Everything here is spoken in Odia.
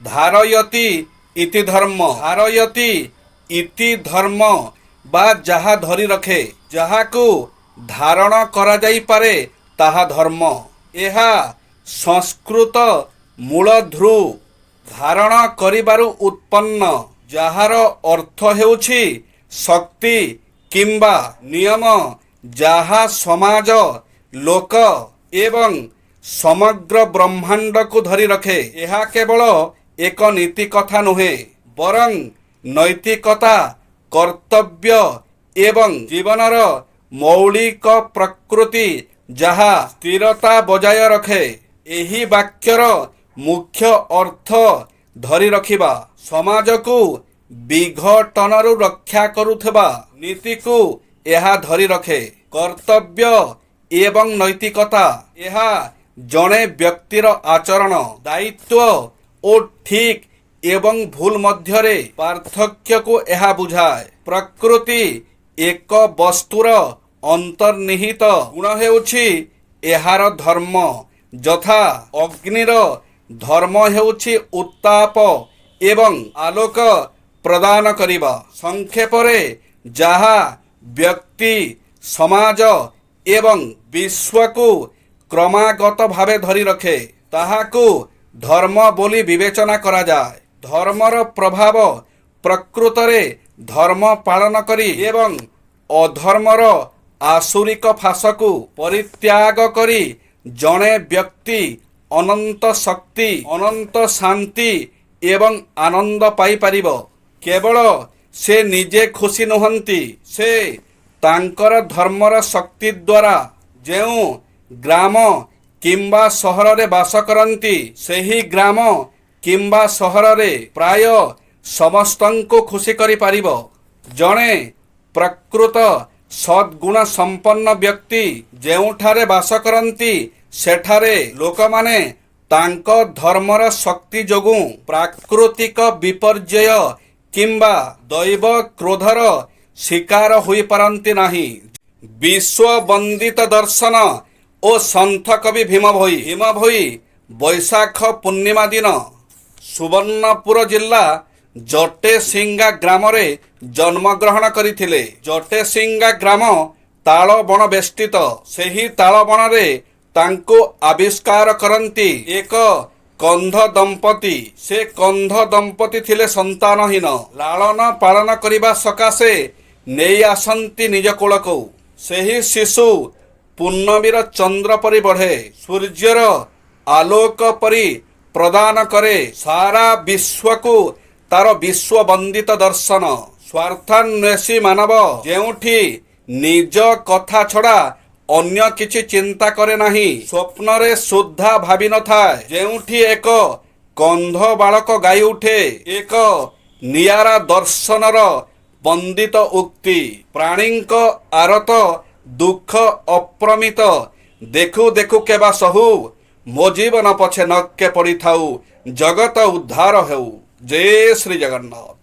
ଧାରୟତି ଇତି ଧର୍ମ। ଧାରୟତି ଇତି ଧର୍ମ ବା ଯାହା ଧରି ରଖେ, ଯାହାକୁ ଧାରଣ କରାଯାଇପାରେ ତାହା ଧର୍ମ। ଏହା ସଂସ୍କୃତ ମୂଳଧୃ ଧାରଣ କରିବାରୁ ଉତ୍ପନ୍ନ, ଯାହାର ଅର୍ଥ ହେଉଛି ଶକ୍ତି କିମ୍ବା ନିୟମ, ଯାହା ସମାଜ, ଲୋକ ଏବଂ ସମଗ୍ର ବ୍ରହ୍ମାଣ୍ଡକୁ ଧରି ରଖେ। ଏହା କେବଳ ଏକ ନୀତି କଥା ନୁହେଁ, ବରଂ ନୈତିକତା, କର୍ତ୍ତବ୍ୟ ଏବଂ ଜୀବନର ମୌଳିକ ପ୍ରକୃତି ଯାହା ସ୍ଥିରତା ବଜାୟ ରଖେ। ଏହି ବାକ୍ୟର ମୁଖ୍ୟ ଅର୍ଥ ଧରି ରଖିବା, ସମାଜକୁ ବିଘଟନରୁ ରକ୍ଷା କରୁଥିବା ନୀତିକୁ ଏହା ଧରି ରଖେ। କର୍ତ୍ତବ୍ୟ ଏବଂ ନୈତିକତା, ଏହା ଜଣେ ବ୍ୟକ୍ତିର ଆଚରଣ, ଦାୟିତ୍ୱ ଓ ଠିକ୍ ଏବଂ ଭୁଲ ମଧ୍ୟରେ ପାର୍ଥକ୍ୟକୁ ଏହା ବୁଝାଏ। ପ୍ରକୃତି ଏକ ବସ୍ତୁର ଅନ୍ତର୍ନିହିତ ଗୁଣ ହେଉଛି ଏହାର ଧର୍ମ, ଯଥା ଅଗ୍ନିର ଧର୍ମ ହେଉଛି ଉତ୍ତାପ ଏବଂ ଆଲୋକ ପ୍ରଦାନ କରିବା। ସଂକ୍ଷେପରେ, ଯାହା ବ୍ୟକ୍ତି, ସମାଜ ଏବଂ ବିଶ୍ୱକୁ କ୍ରମାଗତ ଭାବେ ଧରି ରଖେ, ତାହାକୁ ଧର୍ମ ବୋଲି ବିବେଚନା କରାଯାଏ। ଧର୍ମର ପ୍ରଭାବ ପ୍ରକୃତରେ ଧର୍ମ ପାଳନ କରି ଏବଂ ଅଧର୍ମର ଆସୁରିକ ଫାଶକୁ ପରିତ୍ୟାଗ କରି ଜଣେ ବ୍ୟକ୍ତି ଅନନ୍ତ ଶକ୍ତି, ଅନନ୍ତ ଶାନ୍ତି ଏବଂ ଆନନ୍ଦ ପାଇପାରିବ। କେବଳ ସେ ନିଜେ ଖୁସି ନୁହନ୍ତି, ସେ ତାଙ୍କର ଧର୍ମର ଶକ୍ତି ଦ୍ୱାରା ଯେଉଁ ଗ୍ରାମ କିମ୍ବା ସହରରେ ବାସ କରନ୍ତି, ସେହି ଗ୍ରାମ କିମ୍ବା ସହରରେ ପ୍ରାୟ ସମସ୍ତଙ୍କୁ ଖୁସି କରିପାରିବ। ଜଣେ ପ୍ରକୃତ ସଦ୍ଗୁଣ ସମ୍ପନ୍ନ ବ୍ୟକ୍ତି ଯେଉଁଠାରେ ବାସ କରନ୍ତି, ସେଠାରେ ଲୋକମାନେ ତାଙ୍କ ଧର୍ମର ଶକ୍ତି ଯୋଗୁଁ ପ୍ରାକୃତିକ ବିପର୍ଯ୍ୟୟ କିମ୍ବା ଦୈବ କ୍ରୋଧର ଶିକାର ହୋଇପାରନ୍ତି ନାହିଁ। ବିଶ୍ୱବନ୍ଦିତ ଦର୍ଶନ ଓ ସନ୍ଥ କବି ଭୀମ ଭୋଇ। ଭୀମ ଭୋଇ ବୈଶାଖ ପୂର୍ଣ୍ଣିମା ଦିନ ସୁବର୍ଣ୍ଣପୁର ଜିଲ୍ଲା ଜଟେସିଙ୍ଗା ଗ୍ରାମରେ ଜନ୍ମଗ୍ରହଣ କରିଥିଲେ। ଜଟେସିଙ୍ଗା ଗ୍ରାମ ତାଳବଣ ବେଷ୍ଟିତ। ସେହି ତାଳବଣରେ ତାଙ୍କୁ ଆବିଷ୍କାର କରନ୍ତି ଏକ କନ୍ଧ ଦମ୍ପତି। ସେ କନ୍ଧ ଦମ୍ପତି ଥିଲେ ସନ୍ତାନହୀନ। ଲାଳନ ପାଳନ କରିବା ସକାଶେ ନେଇ ଆସନ୍ତି ନିଜ କୋଳକୁ। ସେହି ଶିଶୁ ପୂର୍ଣ୍ଣମୀର ଚନ୍ଦ୍ର ପରି ବଢ଼େ, ସୂର୍ଯ୍ୟର ଆଲୋକ ପରି ପ୍ରଦାନ କରେ ସାରା ବିଶ୍ୱକୁ ତାର ବିଶ୍ୱବନ୍ଦିତ ଦର୍ଶନ। ସ୍ୱାର୍ଥାନ୍ୱେଷୀ ମାନବ ଯେଉଁଠି ନିଜ କଥା ଛଡ଼ା ଅନ୍ୟ କିଛି ଚିନ୍ତା କରେ ନାହିଁ, ସ୍ୱପ୍ନରେ ସୁଦ୍ଧା ଭାବି ନଥାଏ, ଯେଉଁଠି ଏକ କନ୍ଧ ବାଳକ ଗାଇ ଉଠେ ଏକ ନିଆରା ଦର୍ଶନର ବନ୍ଦିତ ଉକ୍ତି। ପ୍ରାଣୀଙ୍କ ଆରତ ଦୁଃଖ ଅପ୍ରମିତ, ଦେଖୁ ଦେଖୁ କେବା ସହୁ, ମୋ ଜୀବନ ପଛେ ନକେ ପଡ଼ିଥାଉ, ଜଗତ ଉଦ୍ଧାର ହେଉ। ଜୟ ଶ୍ରୀ ଜଗନ୍ନାଥ।